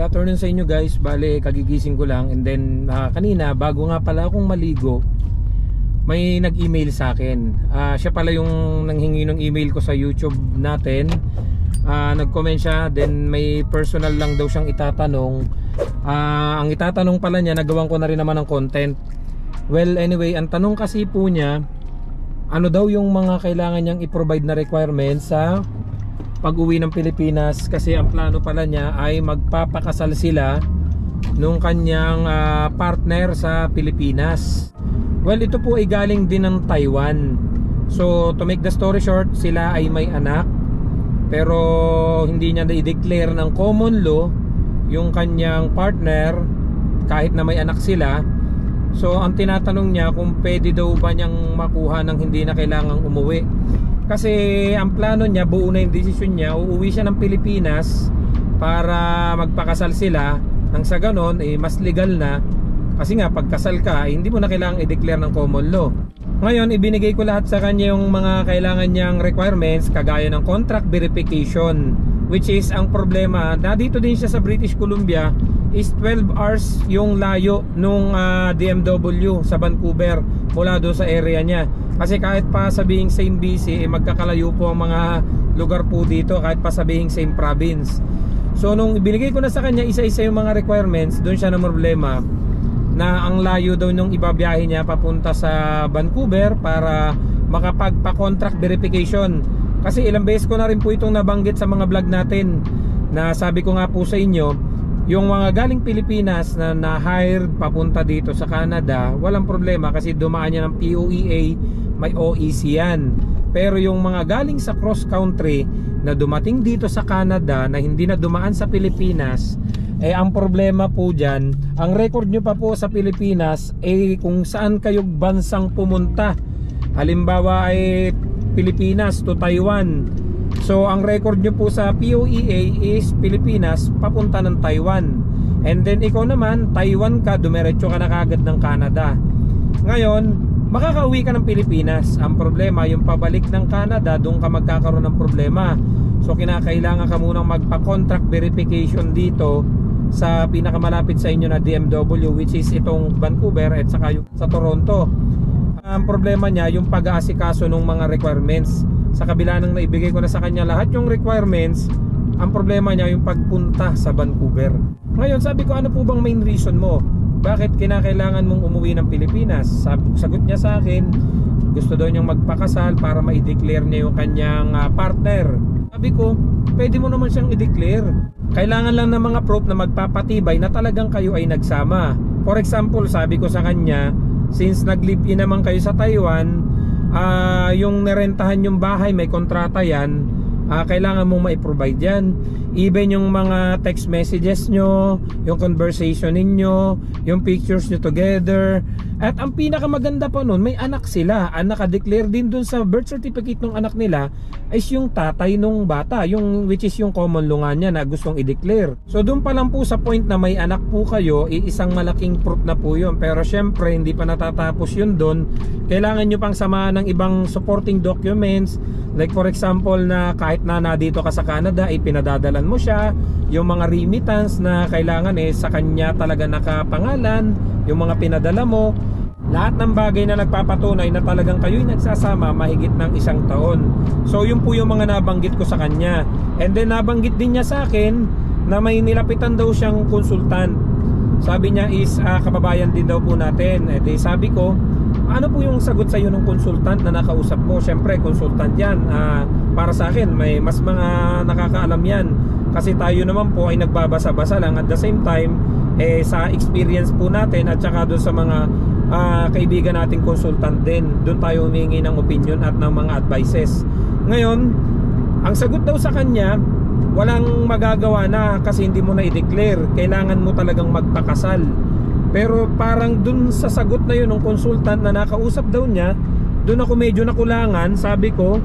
Good afternoon sa inyo guys. Bale, kagigising ko lang. And then kanina, bago nga pala akong maligo, may nag-email sa akin. Siya pala yung nanghingi ng email ko sa YouTube natin. Nag-comment siya. Then may personal lang daw siyang itatanong. Ang itatanong pala niya, nagawan ko na rin naman ng content. Well, anyway, ang tanong kasi po niya, ano daw yung mga kailangan niyang i-provide na requirements sa pag-uwi ng Pilipinas, kasi ang plano pala niya ay magpapakasal sila nung kanyang partner sa Pilipinas. Well, ito po ay galing din ng Taiwan. So to make the story short, sila ay may anak, pero hindi niya na-declare ng common law yung kanyang partner kahit na may anak sila. So ang tinatanong niya kung pwede daw ba niyang makuha ng hindi na kailangang umuwi. Kasi ang plano niya, buo na yung desisyon niya, uuwi siya ng Pilipinas para magpakasal sila. Nang sa ganon, mas legal na. Kasi nga, pagkasal ka, hindi mo na kailangang i-declare ng common law. Ngayon, ibinigay ko lahat sa kanya yung mga kailangan niyang requirements, kagaya ng contract verification. Which is, ang problema, na dito din siya sa British Columbia, is 12 hours yung layo nung DMW sa Vancouver mula doon sa area niya. Kasi kahit pa sabihing same BC, magkakalayo po ang mga lugar po dito, kahit pa sabihing same province. So nung ibinigay ko na sa kanya isa-isa yung mga requirements, doon siya na problema na ang layo daw nung ibabiyahe niya papunta sa Vancouver para makapagpa-contract verification. Kasi ilang beses ko na rin po itong nabanggit sa mga vlog natin, na sabi ko nga po sa inyo, yung mga galing Pilipinas na na-hired papunta dito sa Canada, walang problema kasi dumaan niya ng POEA, may OEC yan. Pero yung mga galing sa cross country na dumating dito sa Canada na hindi na dumaan sa Pilipinas, ang problema po dyan, ang record nyo pa po sa Pilipinas kung saan kayo bansang pumunta. Halimbawa ay Pilipinas to Taiwan, so ang record nyo po sa POEA is Pilipinas papunta ng Taiwan. And then ikaw naman, Taiwan ka, dumiretso ka na kagad ng Canada. Ngayon, makakauwi ka ng Pilipinas. Ang problema, yung pabalik ng Canada, doon ka magkakaroon ng problema. So kinakailangan ka munang magpa-contract verification dito sa pinakamalapit sa inyo na DMW, which is itong Vancouver at saka sa Toronto. Ang problema niya, yung pag-aasikaso ng mga requirements. Sa kabila ng naibigay ko na sa kanya lahat yung requirements, ang problema niya yung pagpunta sa Vancouver. Ngayon, sabi ko, ano po bang main reason mo? Bakit kinakailangan mong umuwi ng Pilipinas? Sagot niya sa akin, gusto daw niyang magpakasal para ma-declare niya yung kanyang partner. Sabi ko, pwede mo naman siyang i-declare. Kailangan lang ng mga proof na magpapatibay na talagang kayo ay nagsama. For example, sabi ko sa kanya, since nag-live-in naman kayo sa Taiwan, yung narentahan yung bahay, may kontrata yan, kailangan mong ma-provide yan. Even yung mga text messages nyo, yung conversation ninyo, yung pictures nyo together. At ang pinakamaganda pa nun, may anak sila. Ang naka-declare din dun sa birth certificate ng anak nila is yung tatay nung bata, yung, which is yung common law niya na gustong i-declare. So dun pa lang po sa point na may anak po kayo, isang malaking proof na po yun. Pero syempre hindi pa natatapos yun dun. Kailangan nyo pang samahan ng ibang supporting documents. Like for example na kahit na dito ka sa Canada, pinadadalan mo siya. Yung mga remittance na kailangan sa kanya talaga nakapangalan, yung mga pinadala mo. Lahat ng bagay na nagpapatunay na talagang kayo'y nagsasama mahigit ng 1 taon. So yun po yung mga nabanggit ko sa kanya. And then nabanggit din niya sa akin na may nilapitan daw siyang konsultant. Sabi niya is kababayan din daw po natin. Sabi ko, ano po yung sagot sa iyo ng konsultant na nakausap mo? Siyempre konsultant yan. Para sa akin may mas mga nakakaalam yan. Kasi tayo naman po ay nagbabasa-basa lang. At the same time sa experience po natin at saka doon sa mga kaibigan nating consultant din, doon tayo humingi ng opinion at ng mga advices. Ngayon, ang sagot daw sa kanya, walang magagawa na kasi hindi mo na i-declare. Kailangan mo talagang magpakasal. Pero parang doon sa sagot na yun ng consultant na nakausap daw niya, doon ako medyo nakulangan. Sabi ko,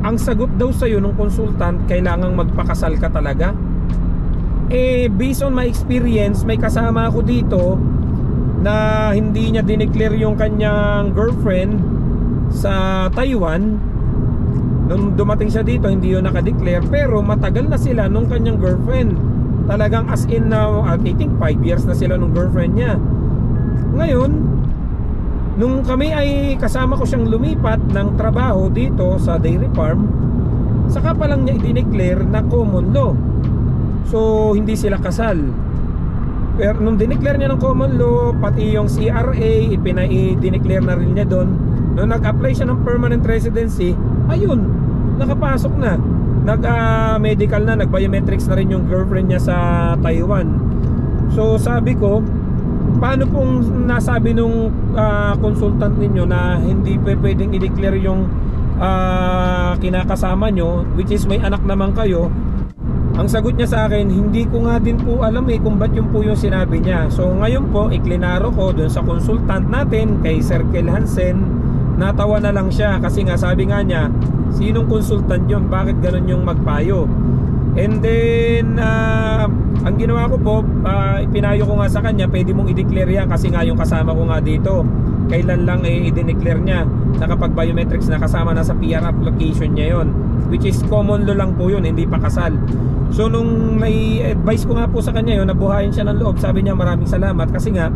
ang sagot daw sa'yo ng consultant, kailangang magpakasal ka talaga. Based on my experience, may kasama ako dito na hindi niya dineclare yung kanyang girlfriend sa Taiwan. Nung dumating siya dito, hindi yun nakadeclare, pero matagal na sila nung kanyang girlfriend. Talagang as in now, I think 5 years na sila nung girlfriend niya. Ngayon, nung kami ay kasama ko siyang lumipat ng trabaho dito sa dairy farm, saka pa lang niya i-declare na common law. So hindi sila kasal. Pero nung dineclare niya ng common law, pati yung CRA i-declare na rin niya doon. Nung nag-apply siya ng permanent residency, ayun, nakapasok na. Nag-medical na, nag-biometrics na rin yung girlfriend niya sa Taiwan. So sabi ko, paano pong nasabi nung consultant ninyo na hindi pwedeng i-declare yung kinakasama nyo, which is may anak naman kayo? Ang sagot niya sa akin, hindi ko nga din po alam kung ba't yun po yung sinabi niya. So ngayon po, iklinaro ko dun sa consultant natin, kay Sir Kel Hansen. Natawa na lang siya kasi nga sabi nga niya, sinong consultant yun? Bakit ganun yung magpayo? And then ang ginawa ko po, ipinayo ko nga sa kanya, pwede mong i-declare yan kasi nga yung kasama ko nga dito, kailan lang i-declare niya na kapag biometrics na kasama na sa PR application niya yon, which is common law lang po yun, hindi pa kasal. So nung nai-advise ko nga po sa kanya yun, nabuhayin siya ng loob, sabi niya maraming salamat kasi nga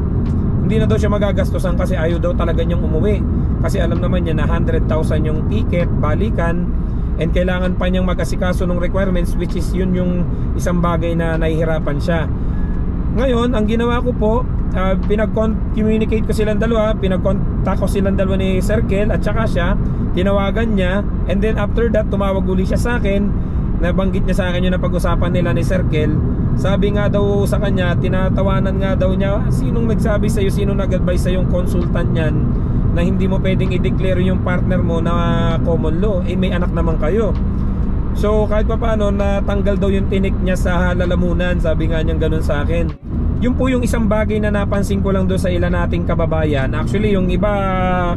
hindi na daw siya magagastusan kasi ayaw daw talaga niyang umuwi. Kasi alam naman niya na 100,000 yung ticket, balikan, and kailangan pa niyang mag-asikaso ng requirements, which is yun yung isang bagay na nahihirapan siya. Ngayon, ang ginawa ko po, pinag-communicate ko silang dalawa, pinag-contact ko silang dalawa ni Sir Kel at saka siya, tinawagan niya, and then after that, tumawag uli siya sa akin, nabanggit niya sa akin yung napag-usapan nila ni Sir Kel. Sabi nga daw sa kanya, tinatawanan nga daw niya, sinong nagsabi sa'yo, sinong nag-advise sa'yo yung consultant niyan na hindi mo pwedeng i-declare yung partner mo na common law, may anak naman kayo. So kahit pa paano, natanggal daw yung tinik niya sa lalamunan, sabi nga niyang ganun sa akin. Yun po yung isang bagay na napansin ko lang doon sa ilan nating kababayan. Actually yung iba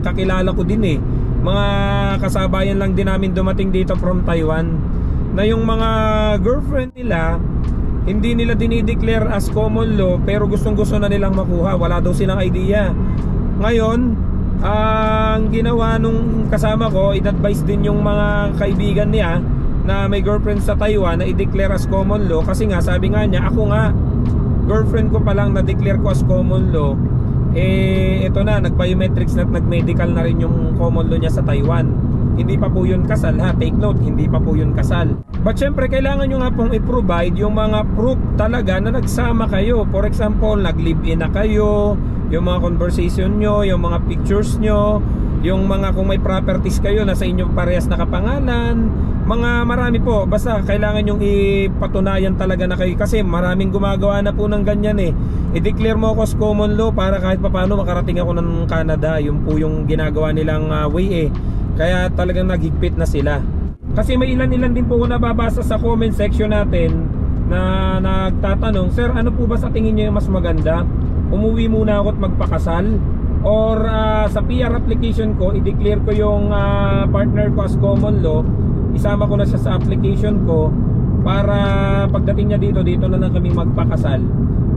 kakilala ko din mga kasabayan lang din namin dumating dito from Taiwan, na yung mga girlfriend nila hindi nila dinideclare as common law, pero gustong gusto na nilang makuha, wala daw silang idea. Ngayon, ang ginawa nung kasama ko, in-advise din yung mga kaibigan niya na may girlfriend sa Taiwan na i-declare as common law. Kasi nga sabi nga niya, ako nga girlfriend ko pa lang na-declare ko as common law, ito na, nag-biometrics na at nag-medical na rin yung common law niya sa Taiwan. Hindi pa po yun kasal ha, take note, hindi pa po yun kasal. But syempre kailangan nyo nga pong i-provide yung mga proof talaga na nagsama kayo. For example, nag-live-in na kayo, yung mga conversation nyo, yung mga pictures nyo, yung mga kung may properties kayo na sa inyong parehas nakapangalan, mga marami po. Basta kailangan yung ipatunayan talaga na kayo, kasi maraming gumagawa na po ng ganyan i-declare mo ako as common law para kahit papano makarating ako ng Canada. Yun po yung ginagawa nilang way kaya talagang naghigpit na sila. Kasi may ilan-ilan din po nababasa sa comment section natin na nagtatanong, sir, ano po ba sa tingin niyo yung mas maganda? Umuwi muna ako at magpakasal, or sa PR application ko i-declare ko yung partner ko as common law, isama ko na siya sa application ko para pagdating niya dito na lang kami magpakasal.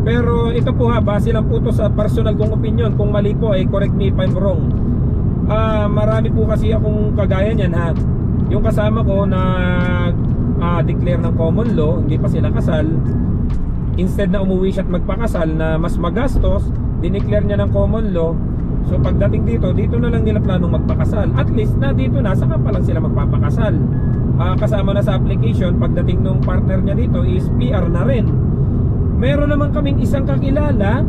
Pero ito po base lang po to sa personal kong opinion. Kung mali po correct me if I'm wrong. Marami po kasi akong kagaya niyan yung kasama ko na declare ng common law, hindi pa sila kasal. Instead na umuwi siya at magpakasal na mas magastos, dineclare niya ng common law. So pagdating dito na lang nila planong magpakasal. At least na dito na, saka pa lang sila magpapakasal. Kasama na sa application, pagdating ng partner niya dito is PR na rin. Meron naman kaming isang kakilala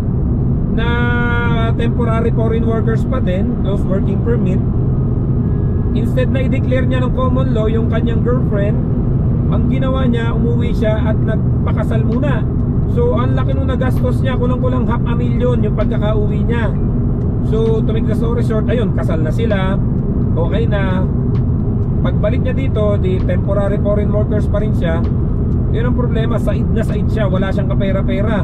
na temporary foreign workers pa din, close working permit. Instead na i-declare niya ng common law yung kanyang girlfriend, ang ginawa niya, umuwi siya at nagpakasal muna. So ang laki nung nagastos niya, kulang-kulang 500,000 yung pagkakauwi niya. So to make the story short, ayun, kasal na sila, okay na. Pagbalik niya dito, di temporary foreign workers pa rin siya. Yun ang problema, said na said siya, wala siyang kapera-pera.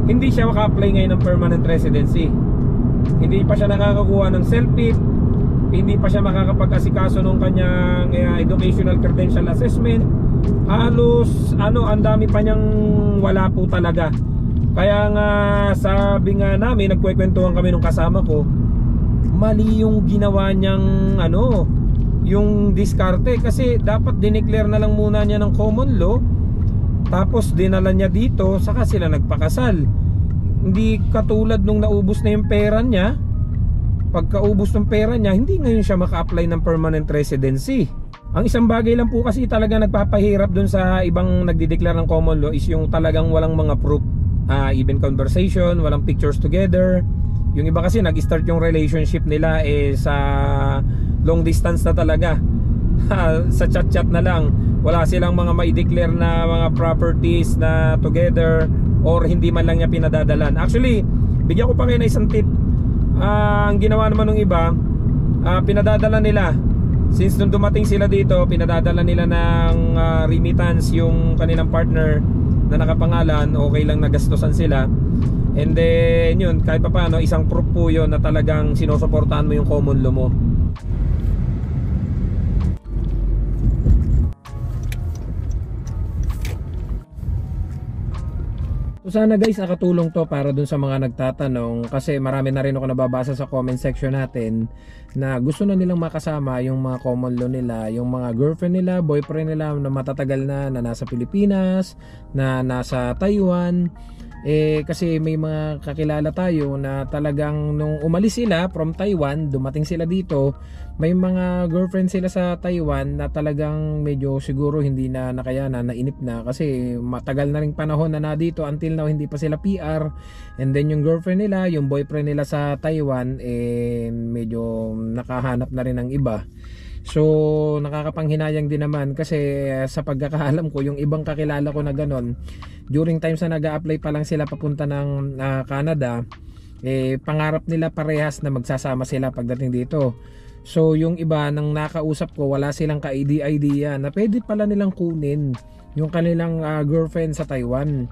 Hindi siya maka-apply ngayon ng permanent residency. Hindi pa siya nakakakuha ng self-fit, hindi pa siya makakapag-asikaso ng kanyang educational credential assessment. Halos ang dami pa niyang wala po talaga. Kaya nga sabi nga namin, nagkwekwentuhan kami nung kasama ko, mali yung ginawa niyang yung diskarte. Kasi dapat dineclare na lang muna niya ng common law, tapos dinala niya dito, saka sila nagpakasal. Hindi katulad nung naubos na yung pera niya. Pagkaubos ng pera niya, hindi ngayon siya maka-apply ng permanent residency. Ang isang bagay lang po kasi talaga nagpapahirap dun sa ibang nagdideklara ng common law is yung talagang walang mga proof, even conversation, walang pictures together. Yung iba kasi nag-start yung relationship nila sa long distance na talaga. Sa chat-chat na lang. Wala silang mga mai-declare na mga properties na together, or hindi man lang niya pinadadalan. Actually, bigyan ko pa kayo na isang tip. Ang ginawa naman ng iba, pinadadala nila. Since nung dumating sila dito, pinadadala nila ng remittance yung kanilang partner na nakapangalan, okay lang nagastusan sila. And then yun, kahit pa paano, isang proof po yun na talagang sinusuportahan mo yung common law mo. So sana guys nakatulong to para dun sa mga nagtatanong, kasi marami na rin ako nababasa sa comment section natin na gusto na nilang makasama yung mga common law nila, yung mga girlfriend nila, boyfriend nila na matatagal na nasa Pilipinas, na nasa Taiwan. Kasi may mga kakilala tayo na talagang nung umalis sila from Taiwan, dumating sila dito, may mga girlfriend sila sa Taiwan na talagang medyo siguro hindi na nakayanan, nainip na kasi matagal na ring panahon na dito, until now hindi pa sila PR. And then yung girlfriend nila, yung boyfriend nila sa Taiwan, medyo nakahanap na rin ng iba. So nakakapanghinayang din naman kasi sa pagkakaalam ko, yung ibang kakilala ko na ganon, during times na nag-a-apply pa lang sila papunta ng Canada, pangarap nila parehas na magsasama sila pagdating dito. So yung iba nang nakausap ko, wala silang ka-idea na pwede pala nilang kunin yung kanilang girlfriend sa Taiwan.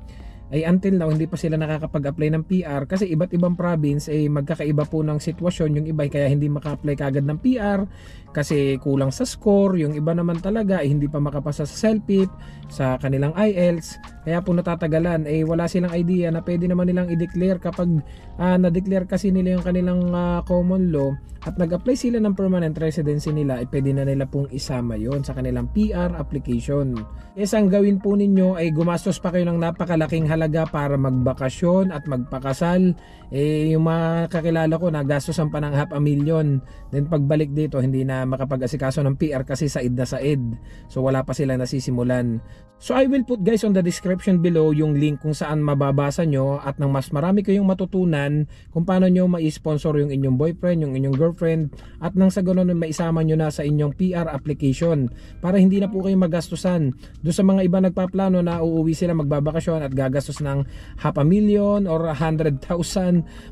Ay until now hindi pa sila nakakapag-apply ng PR kasi iba't ibang province magkakaiba po ng sitwasyon. Yung iba kaya hindi maka-apply kagad ng PR kasi kulang sa score, yung iba naman talaga hindi pa makapasa sa CELPIP, sa kanilang IELTS, kaya po natatagalan. Wala silang idea na pwede naman nilang i-declare kapag na-declare kasi nila yung kanilang common law at nag-apply sila ng permanent residency nila, pwede na nila pong isama yon sa kanilang PR application. Ang gawin po ninyo ay gumastos pa kayo ng napakalaking halaga para magbakasyon at magpakasal. Yung mga kakilala ko nagastosan pa ng 500,000, then pagbalik dito hindi na makapag-asikaso ng PR kasi said na said, so wala pa sila nasisimulan. So I will put guys on the description below yung link kung saan mababasa nyo at nang mas marami kayong matutunan kung paano nyo ma-sponsor yung inyong boyfriend, yung inyong girlfriend, at nang sa ganoon maisama nyo na sa inyong PR application para hindi na po kayo magastusan. Doon sa mga iba nagpaplano na uuwi sila magbabakasyon at gagastos ng 500,000 or 100,000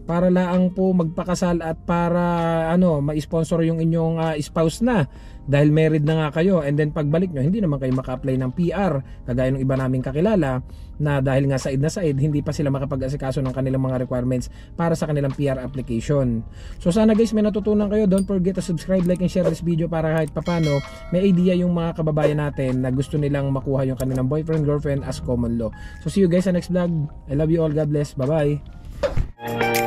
para laang po magpakasal at para ma-sponsor yung inyong spouse na dahil married na nga kayo, and then pagbalik nyo hindi naman kayo maka-apply ng PR kagaya ng iba naming kakilala na dahil nga said na said hindi pa sila makapag-asikaso ng kanilang mga requirements para sa kanilang PR application. So sana guys may natutunan kayo. Don't forget to subscribe, like and share this video para kahit papano may idea yung mga kababayan natin na gusto nilang makuha yung kanilang boyfriend, girlfriend as common law. So see you guys sa next vlog. I love you all. God bless. Bye bye.